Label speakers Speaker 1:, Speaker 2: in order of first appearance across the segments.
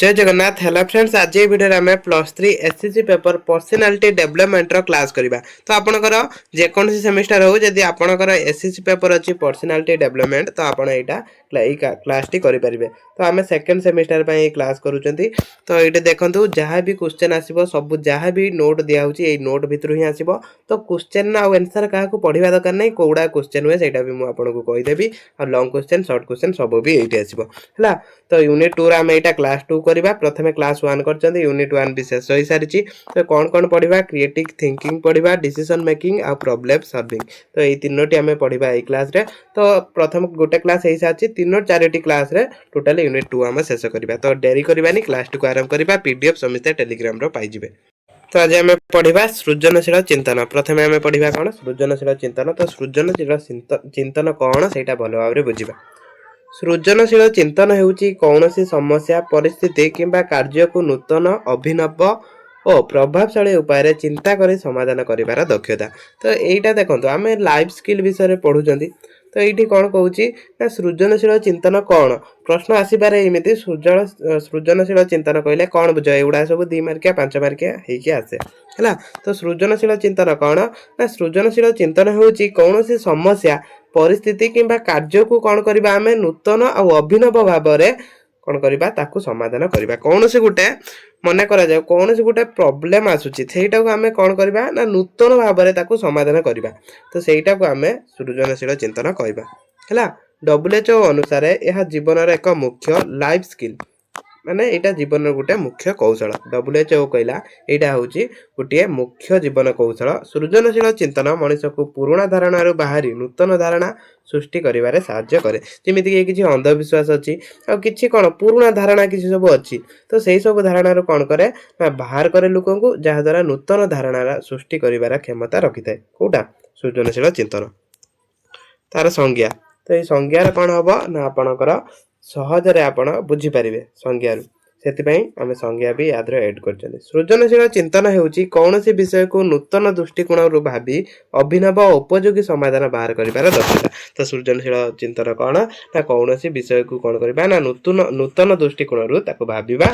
Speaker 1: जय Jagannath. Hello friends, आज ये वीडियो में +3 SSC paper personality development class करबा। तो आपनकर जेकोसी सेमिस्टर हो जदि आपनकर एसएससी पेपर अछि पर्सनालिटी डेवलपमेंट तो आपण एटा क्लास टी करि परिबे। तो हमें सेकंड सेमिस्टर पे क्लास करूचंती। तो एटे देखंतु जहां भी क्वेश्चन आसीबो सब जहां भी नोट दिया होची ए नोट भितरु ही आसीबो। तो क्वेश्चन आ आंसर काहा को पढिबा दरकार नै, कोडा क्वेश्चन हुए सेटा भी मु आपन को कहि देबी। और लॉन्ग क्वेश्चन शॉर्ट क्वेश्चन सब भी एटे आसीबो हला। तो यूनिट 2 रा हम एटा क्लास 2 करबा। प्रथमे क्लास 1 करचंदी, यूनिट 1 भी शेष होई सारिची। तो कोन कोन पढिबा, क्रिएटिव थिंकिंग पढिबा, डिसीजन मेकिंग आ प्रॉब्लम सॉल्विंग। तो एई तीनोटी हमें पढिबा एई क्लास रे। तो प्रथम गोटे क्लास हेई साची, तीनो चारिटी क्लास रे टोटल यूनिट 2 हम शेष करबा। तो देरी करबानी, क्लास 2 को आरंभ करबा। पीडीएफ समिते टेलीग्राम रो पाई जिवे। तो आज हमें पढ़िबा सृजनशील चिंतन। प्रथमे हमें पढ़िबा कोन सृजनशील चिंतन। तो सृजनशील चिंतन कोन सेटा भलो भाबरे बुझिबा। सृजनशील चिंतन हेउची कौनसी समस्या, परिस्थिति किंबा कार्य को नूतन, अभिनव और प्रभावशाली उपाय चिंता करी समाधान करिवार दक्षता। तो एटा देखंतु आमे लाइफ स्किल विषय पढुचंदी। तो एठी कोन कहूची ना सृजनशील चिंतन कोन, प्रश्न आसी पारे एमिति सृजनशील चिंतन कहले कोन बुझ, एउडा सब 2 मार्किया 5 मार्किया हेकी आसे हला। तो सृजनशील चिंतन कोन ना सृजनशील चिंतन हेउची कौनसी समस्या, परिस्थिति किंबा कार्य को कौन करिबा आमे नूतन और अभिनव भाबरे कौन करिबा ताकू समाधान करिबा। कौनसी गुटे मने करा जाय कौनसी गुटे प्रॉब्लम आसुची सेटा को आमे कौन करिबा ना नूतन भाबरे ताकू समाधान करिबा। तो सेटा को आमे सृजनशील चिंतन कहबा हला। WHO अनुसार यह जीवन रे एक मुख्य लाइफ स्किल, माने एटा जीवन गोटे मुख्य कौशल। WHO कहला एटा होची गोटे मुख्य जीवन कौशल। सृजनशील चिंतन मनुष्य को पुराना धारणा रो बाहरी नूतन धारणा सृष्टि करिवारे सहाय्य करे। जेमिति कि किछि अंधविश्वास अछि आ किछि कोन पुराना धारणा किछि सब अछि। तो सेही सब धारणा रो कोन करे ना बाहर करे लोकन को, जहा द्वारा नूतन धारणा सृष्टि करिवार क्षमता रखिଥାଏ। कोटा सृजनशील चिंतन तार संज्ञा। तो ये संज्ञा कोन हबो ना आपनकर सहजरे आपण बुझी परिबे संज्ञा रु, सेति पई हमें संज्ञा भी याद रे ऐड करछन। सृजनशील चिंतन हेउची कौनसी विषय को नूतन दृष्टिकोण रु भाबी अभिनव और उपयोगी समाधान बाहर करिवार दक्षता। तो सृजनशील चिंतन कोन ना कौनसी विषय को कोन करिबा ना नूतन दृष्टिकोण रु ताको भाबिबा,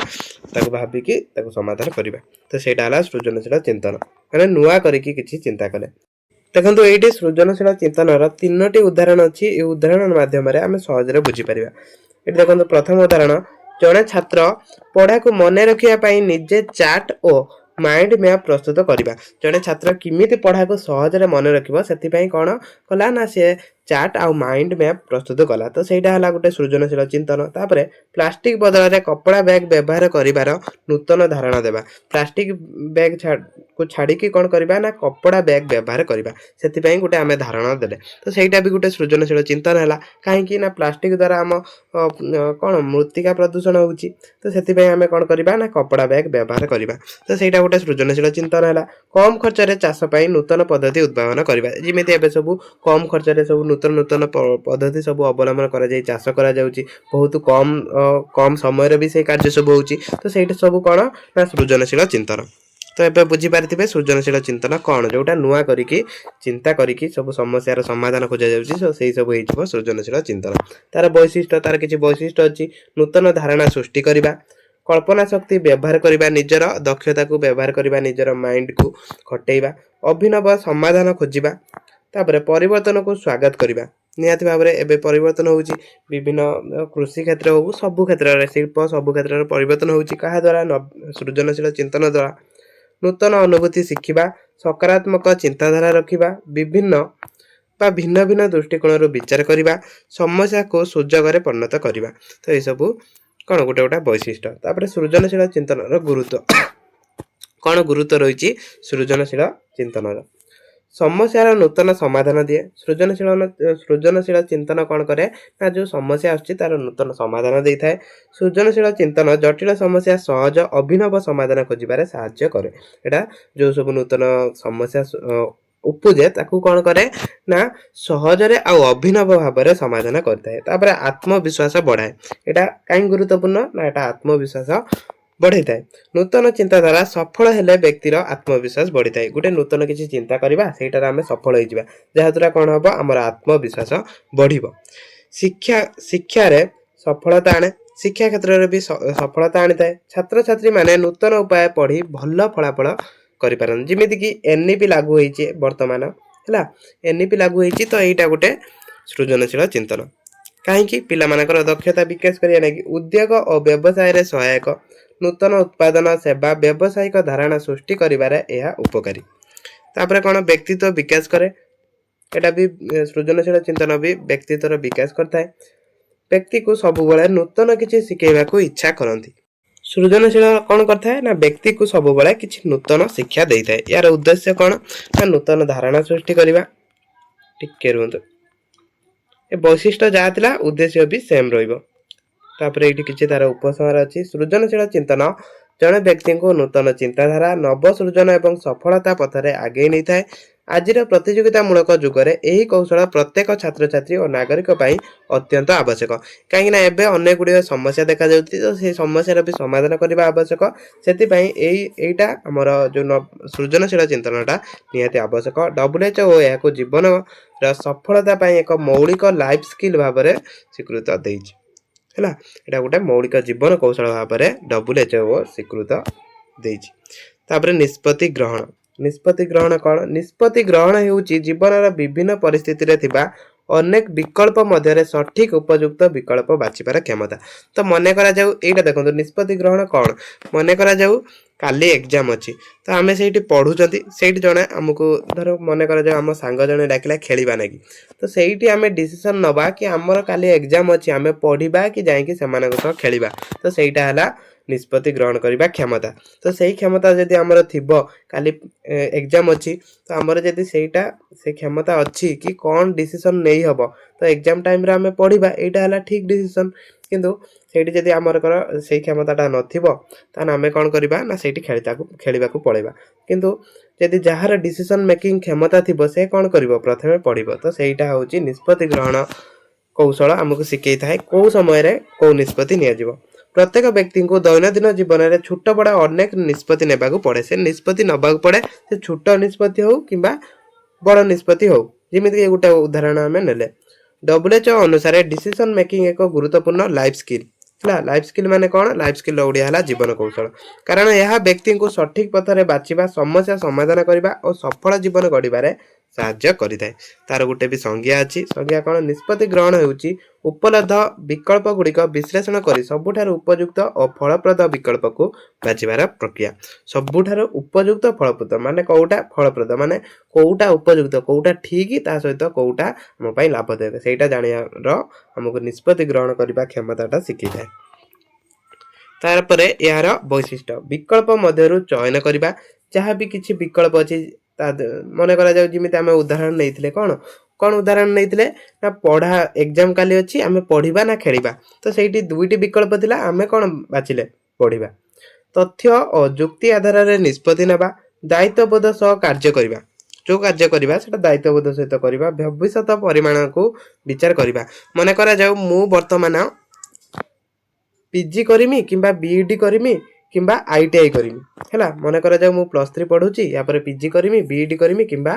Speaker 1: ताको भाबी कि ताको समाधान करिबा। तो सेटा हला सृजनशील चिंतन, माने नुवा करी कि किछि चिंता कले। देखंतु एठी सृजनशील चिंतन रा तीनोटी उदाहरण अछि। ए उदाहरण माध्यम रे हमें सहजरे बुझी परिबा। एठी देखंतु प्रथम उदाहरण, जड़े छात्र पढ़ा को मने रखिया पाई निजे चार्ट और माइंड मैप प्रस्तुत करिबा। जड़े छात्र किमिति पढ़ा को सहजरे मने रखिबो सेति पई कोन कला ना से चार्ट आ माइंड मैप प्रस्तुत कला। तो सेटा हला गोटे सृजनशील चिंतन। तापरे प्लास्टिक बदल रे कपड़ा बैग व्यवहार करिवार नूतन धारणा देबा। प्लास्टिक बैग को छाड़ी कि कोन करिबा ना कपड़ा बैग व्यवहार करिबा, सेति पई गोटे हमें धारणा देले। तो सेटा भी गोटे सृजनशील चिंतन हला। काहे कि ना प्लास्टिक द्वारा हम कोन मृत्तिका प्रदूषण होउची। तो सेति पई हमें कोन करिबा ना कपड़ा बैग व्यवहार करिबा। तो सेटा गोटे सृजनशील चिंतन हला। कम खर्च रे चाष पई नूतन पद्धति उद्भावन करिबा। जेमिति एबे सब कम खर्च रे सब नूतन पद्धति सब अवलंबन करा जाई चाष करा जाउची। बहुत कम समय रे भी से कार्य सब होउची। तो सेटा सब कोन ना सृजनशील चिंतन। तो एबे बुझी पारिथिबे सृजनशील चिंतन कोन, जोटा नुआ करिकी चिंता करिकी सब समस्या रो समाधान खोजा जाउची। सो सेही सब हेइछबो सृजनशील चिंतन। तार वैशिष्ट्य, तार किछि वैशिष्ट्य अछि। नूतन धारणा सृष्टि करिबा, कल्पना शक्ति व्यवहार करिबा, निजर दक्षता को व्यवहार करिबा, निजर माइंड को खटेइबा, अभिनव समाधान खोजिबा, तापरे परिवर्तन को स्वागत करिबा। निहाती भाबरे एबे परिवर्तन होउची विभिन्न कृषि क्षेत्र हो सब क्षेत्र रे, शिल्प सब क्षेत्र रे परिवर्तन होउची। कहा द्वारा सृजनशील चिंतन द्वारा नूतन अनुभूति शिखिबा, सकारात्मक चिंताधारा रखिबा, विभिन्न भिन्न भिन्न दृष्टिकोण विचार करिबा, समस्या को सुजोग रे परिणत करिबा। तो ये सब कौन गोटे गोटे वैशिष्ट्य। तापरे सृजनशील चिंतन रो गुरुत्व कौन गुरुत्व रही सृजनशील चिंतन समस्यार नूतन समाधान दिए। सृजनशील चिंतन कौन करे ना जो समस्या आछी तार नूतन समाधान देई थाए। सृजनशील चिंतन जटिल समस्या सहज अभिनव समाधान खोजिबारे सहाय्य करे। एटा जो सब नूतन समस्या उपजे ताकू कौन करे ना सहजरे आ अभिनव भाबरे समाधान करथाए। तापर आत्मविश्वास बढ़ाए। एटा काई गुरुत्वपूर्ण ना एटा आत्मविश्वास बढ़ाई थाए। नूतन चिंताधारा सफल हेले व्यक्तिर आत्मविश्वास बढ़ी थाए। गोटे नूतन किसी चिंता करबा सेटार आमे सफल होई जिबा, जहा द्वारा कोन हबो हमर आत्मविश्वास बढ़िबो। शिक्षा रे सफलता आने। शिक्षा क्षेत्र में भी सफलता आनी थाए। छात्र छात्री माने नूतन उपाय पढ़ी भल फलाफल करें जमीक एनईपी लागू होती बर्तमान है एनईपी लागू होती तो यहाँ गोटे सृजनशील चिंतन कहीं पिलामानकर दक्षता विकास करने लगी उद्योग और व्यवसाय सहायक नूतन उत्पादन सेवा व्यावसायिक धारणा सृष्टि करिबारे यह उपकारी। तापर कौन व्यक्तित्व विकास करे एटा भी सृजनशील चिंतन भी व्यक्तित्वर विकास करता है। व्यक्ति को सबुबले नूतन किसी शिखेबाकू इच्छा करती। सृजनशील कौन करता है ना व्यक्ति को सबुबले किसी नूतन शिक्षा देता है। यार उद्देश्य कौन ना नूतन धारणा सृष्टि करवा टिके रुहतु ए वैशिष्ट्य जहाँ थिला उद्देश्य भी सेम रहिबो। तापर ये किसी तार उपसंहार अच्छी सृजनशील चिंतन जड़े व्यक्ति को नूतन चिंताधारा नव सृजन और सफलता पथरे आगे नहीं थाए। आज प्रतियोगितामूलक जुगरे यही कौशल प्रत्येक छात्र छात्री और नागरिक अत्यंत आवश्यक कहीं एवं अनेक गुड़िया समस्या देखा जाती तो से समस्या भी समाधान करने आवश्यक से आमर जो सृजनशील चिंतनटा निहाती आवश्यक। WHO यहाँ जीवन सफलता एक मौलिक लाइफ स्किल भाव में स्वीकृत देइछि है यहाँ गोटे मौलिक जीवन कौशल भाव में WHO स्वीकृत देइछि। तापर निष्पत्ति ग्रहण निष्पत्ति ग्रहण कौन निष्पत्ति ग्रहण होउछि जीवन विभिन्न परिस्थिति थिबा अनेक विकल्प मध्य सठिक उपयुक्त विकल्प बाछिबार क्षमता। तो मन करा जाऊ एटा देखंतु निष्पत्ति ग्रहण कौन मन करा जाऊ काली एग्जाम अच्छी तो आम से पढ़ुंट से जड़े आमको धर मन कर आम सांग जड़े डाकिला खेलवा ना कि तो सही आम डिसीजन नवा कि आमर काली एग्जाम अच्छी आम पढ़ा कि जाकि से खेलवा तो सहीटा है निष्पत्ति ग्रहण करने क्षमता। तो सही क्षमता जदि आमर थिबो काली एग्जाम अच्छी तो आमर जदि सेटा से क्षमता अच्छी कि कौन डिसीजन नहीं हबो तो एग्जाम टाइम रे आम पढ़ा यहाँ है ठीक डिसीजन किंतु सेठी जदि आमर से क्षमताटा नथिबो तान आमे कौन करबा ना सेठी खेलिबाकू पड़ेबा किंतु जदि जहार डिसीजन मेकिंग क्षमता थिबो से कौन करिवो प्रथमे पढ़िबो। तो सेटा होची निष्पत्ति ग्रहण कौशल आमको शिखई थाए कौ समय रे कौ निष्पत्ति निया जिवो। प्रत्येक व्यक्ति को दैनंदिन जीवन में छोट बड़ा अनेक निष्पत्ति नेबाकू पड़े से निष्पत्ति नबाकू पड़े से छोट निष्पत्ति हो किंबा बड़ निष्पत्ति हो जेमिति गोटे उदाहरण आम नेले WHO अनुसार डिसीजन मेकिंग एक गुरुत्वपूर्ण लाइफ स्किल है। लाइफ स्किल माने कौन लाइफ स्किल ओडिया है जीवन कौशल कारण यह व्यक्ति को सठिक पथरे बाछिबा समस्या समाधान करने और सफल जीवन गढ़ साहाय्य करिथाए। तार गोटे भी संज्ञा अच्छी संज्ञा कौन निष्पत्ति ग्रहण होउची उपलब्ध विकल्प गुड़िक विश्लेषण कर सबुठार उपयुक्त और फलप्रद विकल्प को बाछिबार प्रक्रिया। सबुठार उपयुक्त फलप्रद माने कौटा फलप्रद माने कौटा उपयुक्त कौटा ठीक ता सहित कौटा आम पाई लाभ देवे सेटा जानियार हमको निष्पत्ति ग्रहण करने क्षमताटा शिखी थाए। तारपर यार वैशिष्ट्य विकल्प मध्यरु चयन करबा जहाँ भी किसी विकल्प अच्छी मन करा जाऊ जिमिति आमे उदाहरण नैथिले कौन कौन उदाहरण नैथिले ना पढ़ा एग्जाम काली अच्छी आमे पढ़िबा ना खेलिबा तो सेठी दुईटी विकल्प थिला आमे कौन बाछिले पढ़िबा। तथ्य और जुक्ति आधार रे निष्पत्ति नेबा दायित्वबोध सह कार्य करबा जो कार्य करबा सेटा दायित्वबोध सहित करबा भविष्यत परिमाण को विचार करबा। मन करा जाऊ मु वर्तमान पीजी करिमी किंबा बीईडी करिमी किंबा आईटीआई करिमी हैला मन करा जाऊ मु +3 पढुची या पर पीजी करिमी बीईडी करिमी किंबा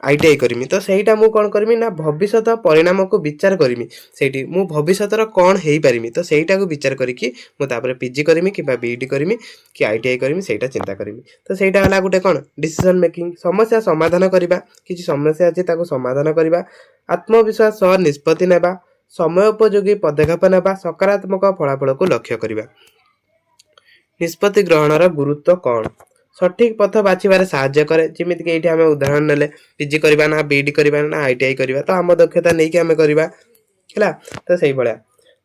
Speaker 1: आईटीआई करिमी तो सेटा मु कोन करिमी ना भविष्यत परिणाम को विचार करिमी सेठी मु भविष्यतर कोन हेई पारिमी तो सेटा को विचार करिकि मु तापर पीजी करिमी किंबा बीईडी करिमी कि आईटीआई करिमी सेटा चिंता करिमी। तो सेटा हला गुटे कोन डिसीजन मेकिंग समस्या समाधान करिबा किछि समस्या अछि ताको समाधान करिबा आत्मविश्वास सह निष्पत्ति नेबा समय उपयोगी पदक्षेप नेबा सकारात्मक फलाफल को लक्ष्य करिबा। निष्पत्ति ग्रहणर गुरुत्व कौन सठिक पथ बाछिबार साहाय्य करे जेमिति कि एठी आमे उदाहरण नेले पीजी करबा ना बीईडी करबा ना आईटीआई करबा तो आम दक्षता नै कि आमे करबा हैला तो सही भलिया।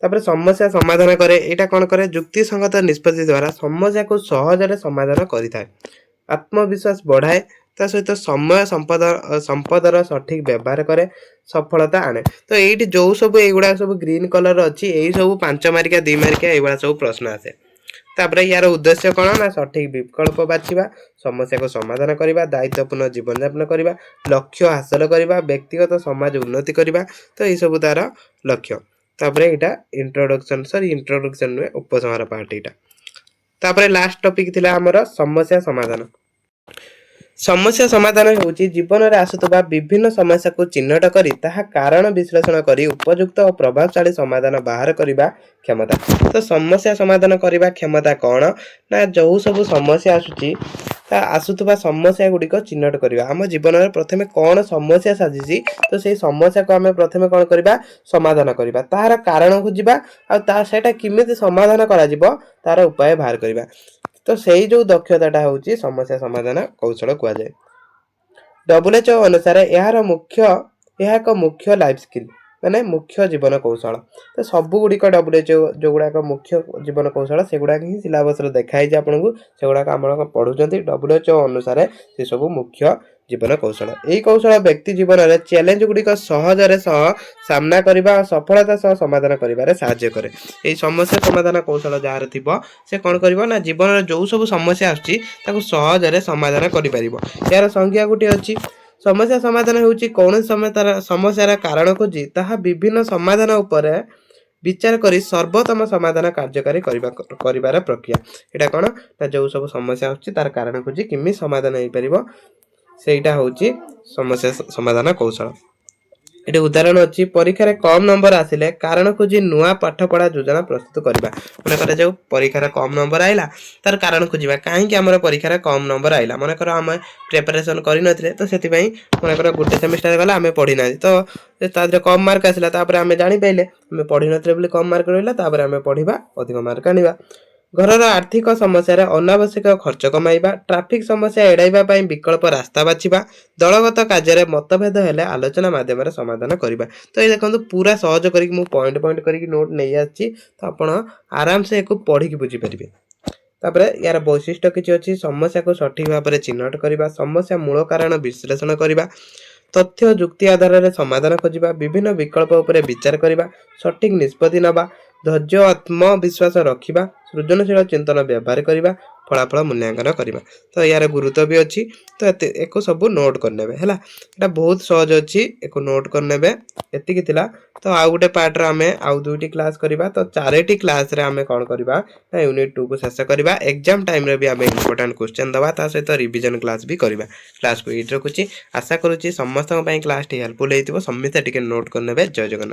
Speaker 1: तापर समस्या समाधान करे एटा कोन करे युक्ति संगत निष्पत्ति द्वारा समस्या को सहजरे समाधान करिथाय आत्मविश्वास बढ़ाए ता सहित समय संपदर सठिक व्यवहार करे सफलता आने। तो ये जो सब एगुड़ा सब ग्रीन कलर अच्छी यही सब 5 मार्किया 2 मार्किया एगुड़ा सब प्रश्न आसे। तापर यार उद्देश्य कौन ना सठिक विकल्प बाछिबा समस्या को समाधान करबा दायित्वपूर्ण जीवन यापन करबा लक्ष्य हासिल करबा व्यक्तिगत समाज उन्नति करबा तो ये सब तार लक्ष्य। तापर एटा इंट्रोडक्शन में उपसंहार पार्ट एटा। तापर लास्ट टॉपिक थिला हमर समस्या समाधान। समस्या समाधान होउची जीवन में आसुवा विभिन्न समस्या को चिन्हट करी ताहा कारण विश्लेषण करी उपयुक्त और प्रभावशाली समाधान बाहर करने क्षमता। तो समस्या समाधान करने क्षमता कौन ना जो सब समस्या आसुची आसुवा समस्या गुड़िक चिन्हट करवा आम जीवन में प्रथम कौन समस्या साजिश तो से समस्या को आम प्रथम कौन करवा समाधान करवा तार कारण खोजा आटा किमिति समाधान तार उपाय बाहर करवा। तो सही जो दक्षताटा होची समस्या समाधान कौशल कहुए। WHO अनुसार यार एक मुख्य लाइफ स्किल माने मुख्य जीवन कौशल। तो सबू गुड़िक WHO जो गुड़ाक मुख्य जीवन कौशल से गुड़ाक ही सिलेबस देखाई आपको से गुड़ाक आम पढ़ुंट। WHO अनुसार से सब मुख्य जीवन कौशल यही कौशल व्यक्ति जीवन में चैलेंज गुड़िक सहजरे सामना करने और सफलता सह समाधान कर साहाय्य करे। यही समस्या समाधान कौशल जार थी से कौन कर ना जीवन में जो सब समस्या आसुची सहजरे समाधान कर। यार संज्ञा गोटे अच्छी समस्या समाधान होउची कौन समस्यार कारण खोजी ताहा विभिन्न समाधान उपर विचार करी सर्वोत्तम समाधान कार्यकारी करिबार प्रक्रिया। एटा कौन ना जो सब समस्या आसुची तार कारण खोजी किमि समाधान हो पारिबो सेटा होउची समस्या समाधान कौशल। ये उदाहरण अच्छी परीक्षा कम नंबर आसिले कारण खोजी नुआ पाठपढ़ा योजना प्रस्तुत करवा। मनकर जो परीक्षा कम नंबर आइला तार कारण खोजा कहीं आम परीक्षा कम नंबर आइला मनकर आम प्रिपरेशन करते तो से मनकर गोटे सेमिस्टर गला आम पढ़ी ना तो कम मार्क आसला आम जापारे आम पढ़ी नी कम मार्क रहा आम पढ़ा अधिक मार्क आनिबा। घर आर्थिक समस्या अनावश्यक खर्च कमाइबा ट्राफिक समस्या एड़ाइबा विकल्प रास्ता बाछिबा दलगत कार्य मतभेद हेले आलोचना माध्यम समाधान करवा। तो ये देखो पूरा सहज कर पॉइंट पॉइंट कर नोट नहीं आसी तो आप आराम से एक पढ़ी बुझीपारे। तापर यार वैशिष्ट्य किसी अच्छी समस्या को सठिक भाव में चिन्हट करवा समस्या मूल कारण विश्लेषण करवा तथ्य जुक्ति आधार में समाधान खोजा विभिन्न विकल्प उपर विचार करवा सठिक निष्पत्ति नवा धैर्य आत्मविश्वास रखा सृजनशील चिंतन व्यवहार करवा फलाफल मूल्यांकन करवा। तो यार गुरुत्व भी अच्छी तो एक सब नोट करने है यहाँ बहुत सहज अच्छी एक नोट करने एति तो आउ गोटे पार्ट आम आउ दुईटी क्लास करवा। तो चारोटी क्लास रे आम कौन करवा ना यूनिट 2 को शेष करवा एग्जाम टाइम रे भी आम इंपोर्टेंट क्वेश्चन दवा सहित रिवीजन क्लास भी करवा। क्लास को ये रखुची आशा करुच्ची समस्त क्लास हेल्पफुल होती समस्ते टिके नोट करने। जय जगन्नाथ।